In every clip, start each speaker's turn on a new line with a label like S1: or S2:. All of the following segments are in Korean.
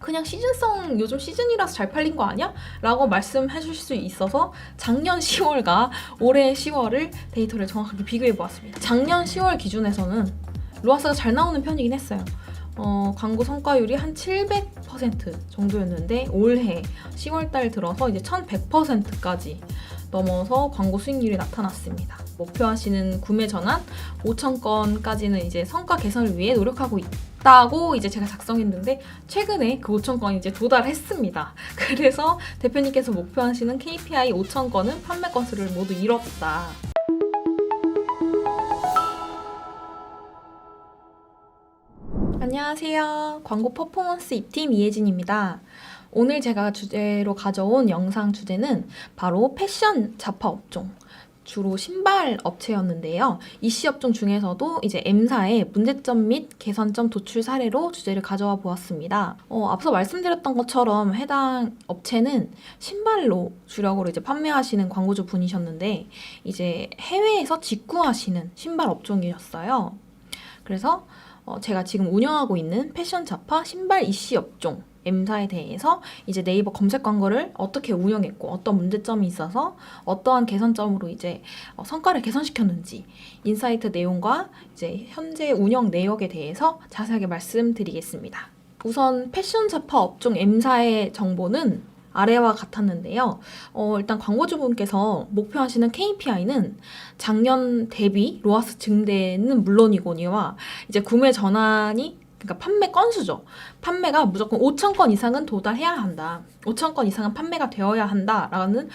S1: 그냥 시즌성 요즘 시즌이라서 잘 팔린 거 아니야? 라고 말씀해 주실 수 있어서 작년 10월과 올해 10월을 데이터를 정확하게 비교해 보았습니다. 작년 10월 기준에서는 로아스가 잘 나오는 편이긴 했어요. 광고 성과율이 한 700% 정도였는데 올해 10월달 들어서 이제 1100%까지 넘어서 광고 수익률이 나타났습니다. 목표하시는 구매 전환 5,000건까지는 이제 성과 개선을 위해 노력하고 있다고 이제 제가 작성했는데 최근에 그 5,000건이 이제 도달했습니다. 그래서 대표님께서 목표하시는 KPI 5,000건은 판매 건수를 모두 이뤘다. 안녕하세요. 광고 퍼포먼스 입팀 이혜진입니다. 오늘 제가 주제로 가져온 영상 주제는 바로 패션 잡화 업종, 주로 신발 업체였는데요. 이 시업종 중에서도 이제 M사의 문제점 및 개선점 도출 사례로 주제를 가져와 보았습니다. 앞서 말씀드렸던 것처럼 해당 업체는 신발로 주력으로 이제 판매하시는 광고주 분이셨는데 이제 해외에서 직구하시는 신발 업종이었어요. 그래서 제가 지금 운영하고 있는 패션 잡화 신발 이씨 업종 M사에 대해서 이제 네이버 검색 광고를 어떻게 운영했고 어떤 문제점이 있어서 어떠한 개선점으로 이제 성과를 개선시켰는지 인사이트 내용과 이제 현재 운영 내역에 대해서 자세하게 말씀드리겠습니다. 우선 패션 잡화 업종 M사의 정보는 아래와 같았는데요. 일단 광고주분께서 목표하시는 KPI는 작년 대비 로아스 증대는 물론이거니와 이제 구매 전환이 그러니까 판매 건수죠. 판매가 무조건 5,000건 이상은 도달해야 한다. 5,000건 이상은 판매가 되어야 한다라는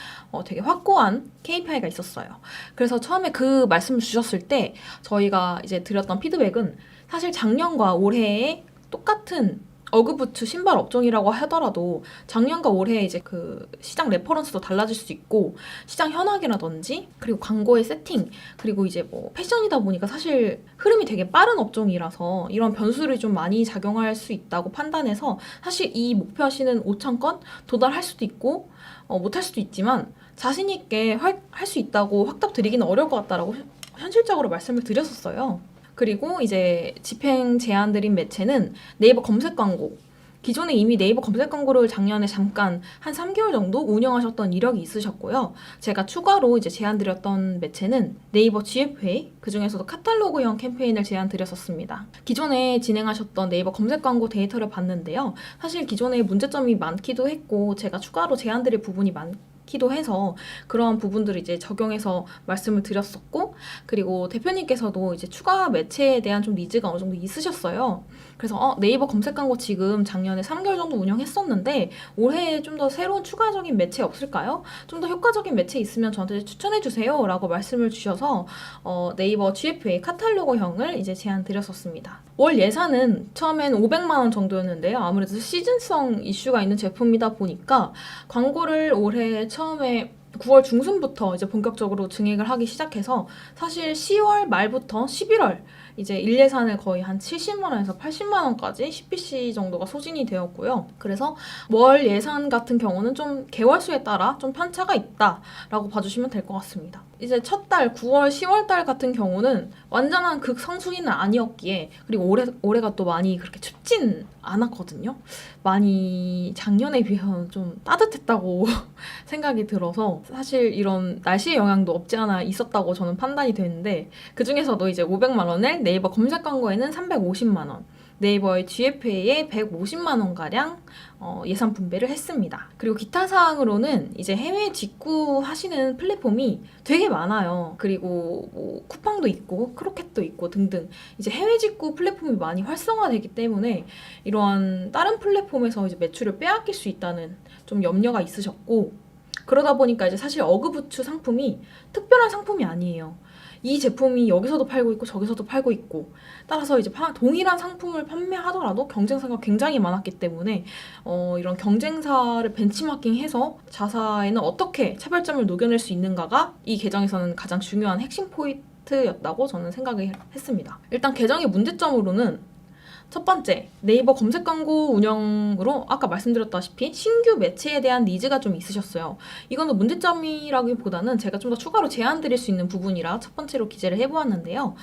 S1: 되게 확고한 KPI가 있었어요. 그래서 처음에 그 말씀을 주셨을 때 저희가 이제 드렸던 피드백은 사실 작년과 올해의 똑같은 어그부츠 신발 업종이라고 하더라도 작년과 올해 이제 그 시장 레퍼런스도 달라질 수 있고 시장 현황이라든지 그리고 광고의 세팅 그리고 이제 뭐 패션이다 보니까 사실 흐름이 되게 빠른 업종이라서 이런 변수를 좀 많이 작용할 수 있다고 판단해서 사실 이 목표하시는 5,000건 도달할 수도 있고 못할 수도 있지만 자신 있게 할 수 있다고 확답 드리기는 어려울 것 같다라고 현실적으로 말씀을 드렸었어요. 그리고 이제 집행 제안 드린 매체는 네이버 검색 광고. 기존에 이미 네이버 검색 광고를 작년에 잠깐 한 3개월 정도 운영하셨던 이력이 있으셨고요. 제가 추가로 이제 제안 드렸던 매체는 네이버 GFA, 그 중에서도 카탈로그형 캠페인을 제안 드렸었습니다. 기존에 진행하셨던 네이버 검색 광고 데이터를 봤는데요. 사실 기존에 문제점이 많기도 했고 제가 추가로 제안 드릴 부분이 많기도 해서 그런 부분들을 이제 적용해서 말씀을 드렸었고 그리고 대표님께서도 이제 추가 매체에 대한 좀 니즈가 어느 정도 있으셨어요. 그래서 네이버 검색 광고 지금 작년에 3개월 정도 운영했었는데 올해에 좀 더 새로운 추가적인 매체 없을까요? 좀 더 효과적인 매체 있으면 저한테 추천해 주세요 라고 말씀을 주셔서 네이버 GFA 카탈로그형을 이제 제안 드렸었습니다. 월 예산은 처음엔 500만 원 정도였는데요. 아무래도 시즌성 이슈가 있는 제품이다 보니까 광고를 올해 처음에 9월 중순부터 이제 본격적으로 증액을 하기 시작해서 사실 10월 말부터 11월 이제 일 예산을 거의 한 70만 원에서 80만 원까지 CPC 정도가 소진이 되었고요. 그래서 월 예산 같은 경우는 좀 개월수에 따라 좀 편차가 있다라고 봐주시면 될 것 같습니다. 이제 첫 달 9월, 10월 달 같은 경우는 완전한 극성수기는 아니었기에 그리고 올해가 또 많이 그렇게 춥진 않았거든요. 많이 작년에 비해서는 좀 따뜻했다고 생각이 들어서 사실 이런 날씨의 영향도 없지 않아 있었다고 저는 판단이 되는데 그 중에서도 이제 500만 원을 네이버 검색 광고에는 350만 원, 네이버의 GFA에 150만 원가량 예산 분배를 했습니다. 그리고 기타 사항으로는 이제 해외 직구 하시는 플랫폼이 되게 많아요. 그리고 뭐 쿠팡도 있고 크로켓도 있고 등등 이제 해외 직구 플랫폼이 많이 활성화되기 때문에 이러한 다른 플랫폼에서 이제 매출을 빼앗길 수 있다는 좀 염려가 있으셨고 그러다 보니까 이제 사실 어그부츠 상품이 특별한 상품이 아니에요. 이 제품이 여기서도 팔고 있고 저기서도 팔고 있고 따라서 이제 동일한 상품을 판매하더라도 경쟁사가 굉장히 많았기 때문에 이런 경쟁사를 벤치마킹해서 자사에는 어떻게 차별점을 녹여낼 수 있는가가 이 계정에서는 가장 중요한 핵심 포인트였다고 저는 생각을 했습니다. 일단 계정의 문제점으로는 첫 번째, 네이버 검색 광고 운영으로 아까 말씀드렸다시피 신규 매체에 대한 니즈가 좀 있으셨어요. 이거는 문제점이라기보다는 제가 좀 더 추가로 제안 드릴 수 있는 부분이라 첫 번째로 기재를 해보았는데요.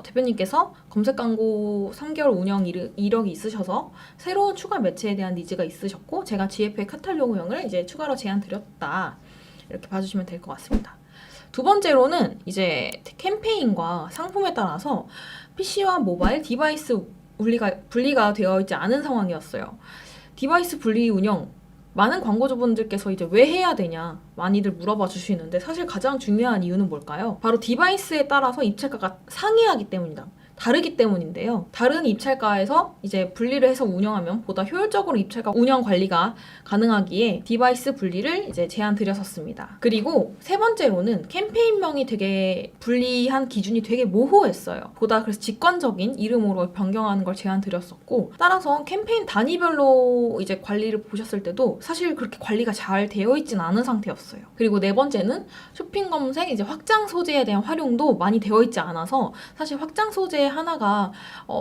S1: 대표님께서 검색 광고 3개월 운영 이력이 있으셔서 새로운 추가 매체에 대한 니즈가 있으셨고 제가 GFA 카탈로그형을 이제 추가로 제안 드렸다. 이렇게 봐주시면 될 것 같습니다. 두 번째로는 이제 캠페인과 상품에 따라서 PC와 모바일 디바이스 분리가 되어 있지 않은 상황이었어요. 디바이스 분리 운영, 많은 광고주분들께서 이제 왜 해야 되냐 많이들 물어봐 주시는데 사실 가장 중요한 이유는 뭘까요? 바로 디바이스에 따라서 입찰가가 상이하기 때문이다. 다르기 때문인데요. 다른 입찰가에서 이제 분리를 해서 운영하면 보다 효율적으로 입찰가 운영 관리가 가능하기에 디바이스 분리를 이제 제안 드렸었습니다. 그리고 세 번째로는 캠페인명이 되게 분리한 기준이 되게 모호했어요. 보다 그래서 직관적인 이름으로 변경하는 걸 제안 드렸었고 따라서 캠페인 단위별로 이제 관리를 보셨을 때도 사실 그렇게 관리가 잘 되어 있진 않은 상태였어요. 그리고 네 번째는 쇼핑 검색 이제 확장 소재에 대한 활용도 많이 되어 있지 않아서 사실 확장 소재 하나가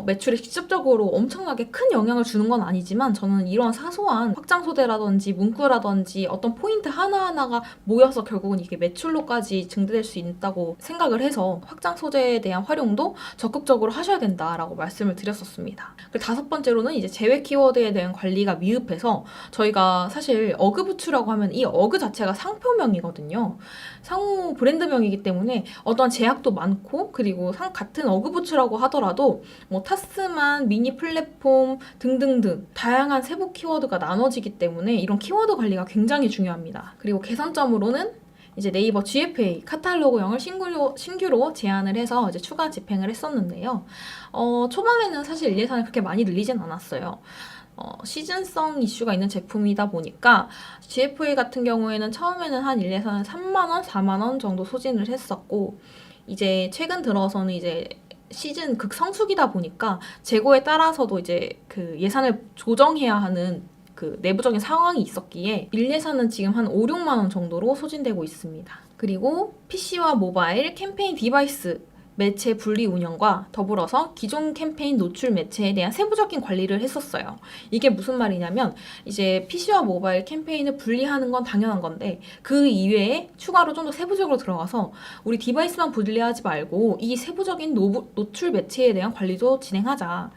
S1: 매출에 직접적으로 엄청나게 큰 영향을 주는 건 아니지만 저는 이런 사소한 확장 소재라든지 문구라든지 어떤 포인트 하나하나가 모여서 결국은 이게 매출로까지 증대될 수 있다고 생각을 해서 확장 소재에 대한 활용도 적극적으로 하셔야 된다라고 말씀을 드렸었습니다. 그리고 다섯 번째로는 이제 제외 키워드에 대한 관리가 미흡해서 저희가 사실 어그부츠라고 하면 이 어그 자체가 상표명이거든요. 상호 브랜드명이기 때문에 어떤 제약도 많고 그리고 같은 어그부츠라고 하더라도 뭐 타스만, 미니 플랫폼 등등등 다양한 세부 키워드가 나눠지기 때문에 이런 키워드 관리가 굉장히 중요합니다. 그리고 개선점으로는 이제 네이버 GFA 카탈로그형을 신규로 제안을 해서 이제 추가 집행을 했었는데요. 초반에는 사실 일 예산을 그렇게 많이 늘리진 않았어요. 시즌성 이슈가 있는 제품이다 보니까 GFA 같은 경우에는 처음에는 한 일 예산은 3만원, 4만원 정도 소진을 했었고 이제 최근 들어서는 이제 시즌 극성수기다 보니까 재고에 따라서도 이제 그 예산을 조정해야 하는 그 내부적인 상황이 있었기에 일 예산은 지금 한 5, 6만 원 정도로 소진되고 있습니다. 그리고 PC와 모바일 캠페인 디바이스 매체 분리 운영과 더불어서 기존 캠페인 노출 매체에 대한 세부적인 관리를 했었어요. 이게 무슨 말이냐면 이제 PC와 모바일 캠페인을 분리하는 건 당연한 건데 그 이외에 추가로 좀 더 세부적으로 들어가서 우리 디바이스만 분리하지 말고 이 세부적인 노출 매체에 대한 관리도 진행하자.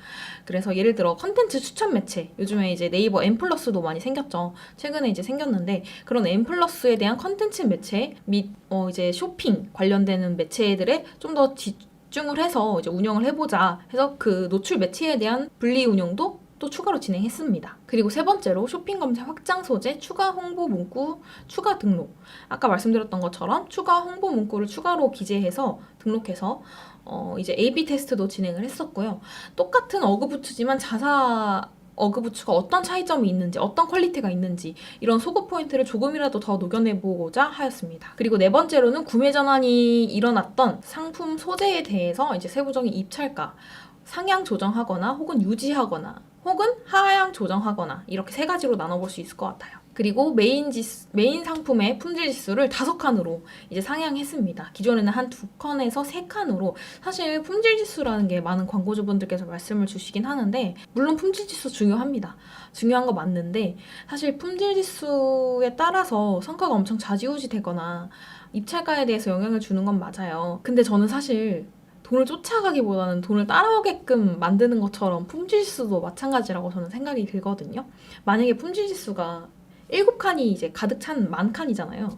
S1: 그래서 예를 들어 컨텐츠 추천 매체, 요즘에 이제 네이버 M+도 많이 생겼죠. 최근에 이제 생겼는데 그런 M+에 대한 컨텐츠 매체 및 이제 쇼핑 관련되는 매체들에 좀 더 집중을 해서 이제 운영을 해보자 해서 그 노출 매체에 대한 분리 운영도 또 추가로 진행했습니다. 그리고 세 번째로 쇼핑 검색 확장 소재, 추가 홍보 문구, 추가 등록. 아까 말씀드렸던 것처럼 추가 홍보 문구를 추가로 기재해서 등록해서 이제 A/B 테스트도 진행을 했었고요. 똑같은 어그부츠지만 자사 어그부츠가 어떤 차이점이 있는지, 어떤 퀄리티가 있는지 이런 소구 포인트를 조금이라도 더 녹여내보고자 하였습니다. 그리고 네 번째로는 구매 전환이 일어났던 상품 소재에 대해서 이제 세부적인 입찰가, 상향 조정하거나 혹은 유지하거나 혹은 하향 조정하거나 이렇게 세 가지로 나눠볼 수 있을 것 같아요. 그리고 메인 상품의 품질 지수를 5칸으로 이제 상향했습니다. 기존에는 한 2칸에서 3칸으로 사실 품질 지수라는 게 많은 광고주분들께서 말씀을 주시긴 하는데 물론 품질 지수 중요합니다. 중요한 거 맞는데 사실 품질 지수에 따라서 성과가 엄청 좌지우지 되거나 입찰가에 대해서 영향을 주는 건 맞아요. 근데 저는 사실 돈을 쫓아가기보다는 돈을 따라오게끔 만드는 것처럼 품질지수도 마찬가지라고 저는 생각이 들거든요. 만약에 품질지수가 7칸이 이제 가득 찬 만칸이잖아요.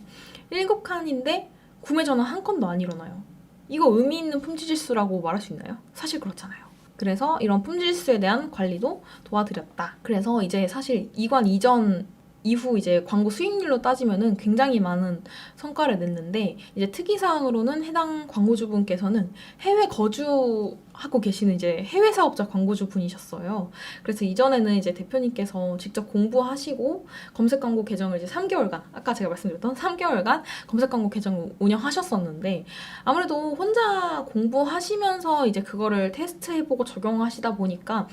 S1: 7칸인데 구매 전환 한 건도 안 일어나요. 이거 의미 있는 품질지수라고 말할 수 있나요? 사실 그렇잖아요. 그래서 이런 품질지수에 대한 관리도 도와드렸다. 그래서 이제 사실 이관 이전 이후 이제 광고 수익률로 따지면은 굉장히 많은 성과를 냈는데 이제 특이사항으로는 해당 광고주분께서는 해외 거주하고 계시는 이제 해외 사업자 광고주 분이셨어요. 그래서 이전에는 이제 대표님께서 직접 공부하시고 검색 광고 계정을 이제 3개월간 아까 제가 말씀드렸던 3개월간 검색 광고 계정을 운영하셨었는데 아무래도 혼자 공부하시면서 이제 그거를 테스트해보고 적용하시다 보니까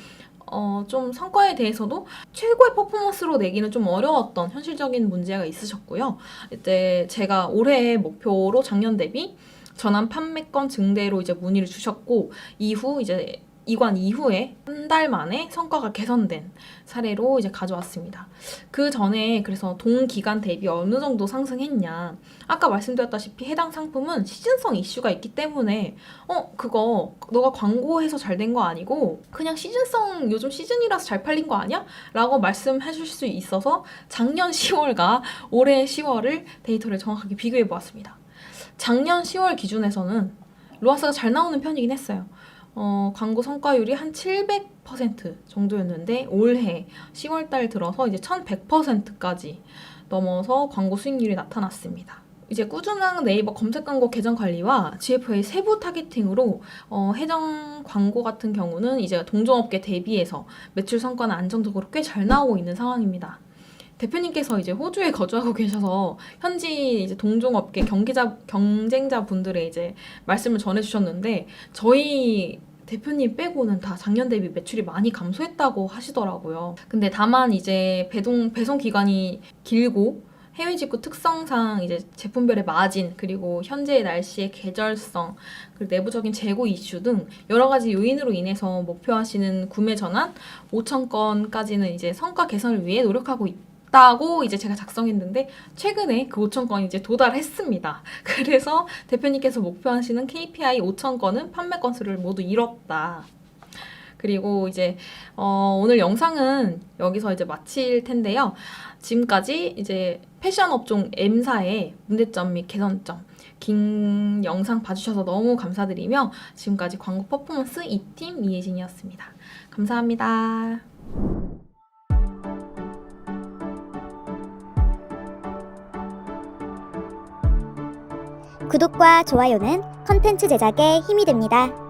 S1: 좀 성과에 대해서도 최고의 퍼포먼스로 내기는 좀 어려웠던 현실적인 문제가 있으셨고요. 이제 제가 올해의 목표로 작년 대비 전환 판매권 증대로 이제 문의를 주셨고 이후 이제 이관 이후에 한 달 만에 성과가 개선된 사례로 이제 가져왔습니다. 그 전에 그래서 동기간 대비 어느 정도 상승했냐. 아까 말씀드렸다시피 해당 상품은 시즌성 이슈가 있기 때문에 그거 너가 광고해서 잘 된 거 아니고 그냥 시즌성 요즘 시즌이라서 잘 팔린 거 아니야? 라고 말씀해 주실 수 있어서 작년 10월과 올해 10월을 데이터를 정확하게 비교해 보았습니다. 작년 10월 기준에서는 로아스가 잘 나오는 편이긴 했어요. 광고 성과율이 한 700% 정도였는데 올해 10월달 들어서 이제 1100%까지 넘어서 광고 수익률이 나타났습니다. 이제 꾸준한 네이버 검색 광고 계정 관리와 GF의 세부 타겟팅으로 해당 광고 같은 경우는 이제 동종업계 대비해서 매출 성과는 안정적으로 꽤 잘 나오고 있는 상황입니다. 대표님께서 이제 호주에 거주하고 계셔서 현지 이제 동종업계 경쟁자분들의 이제 말씀을 전해주셨는데 저희 대표님 빼고는 다 작년 대비 매출이 많이 감소했다고 하시더라고요. 근데 다만 이제 배송 기간이 길고 해외 직구 특성상 이제 제품별의 마진 그리고 현재의 날씨의 계절성 그리고 내부적인 재고 이슈 등 여러 가지 요인으로 인해서 목표하시는 구매 전환 5천 건까지는 이제 성과 개선을 위해 노력하고 있다고 이제 제가 작성했는데 최근에 그 5천 건이 이제 도달했습니다. 그래서 대표님께서 목표하시는 KPI 5천 건은 판매 건수를 모두 이뤘다. 그리고 이제 오늘 영상은 여기서 이제 마칠 텐데요. 지금까지 이제 패션 업종 M사의 문제점 및 개선점 긴 영상 봐주셔서 너무 감사드리며 지금까지 광고 퍼포먼스 2팀 이혜진이었습니다. 감사합니다.
S2: 구독과 좋아요는 컨텐츠 제작에 힘이 됩니다.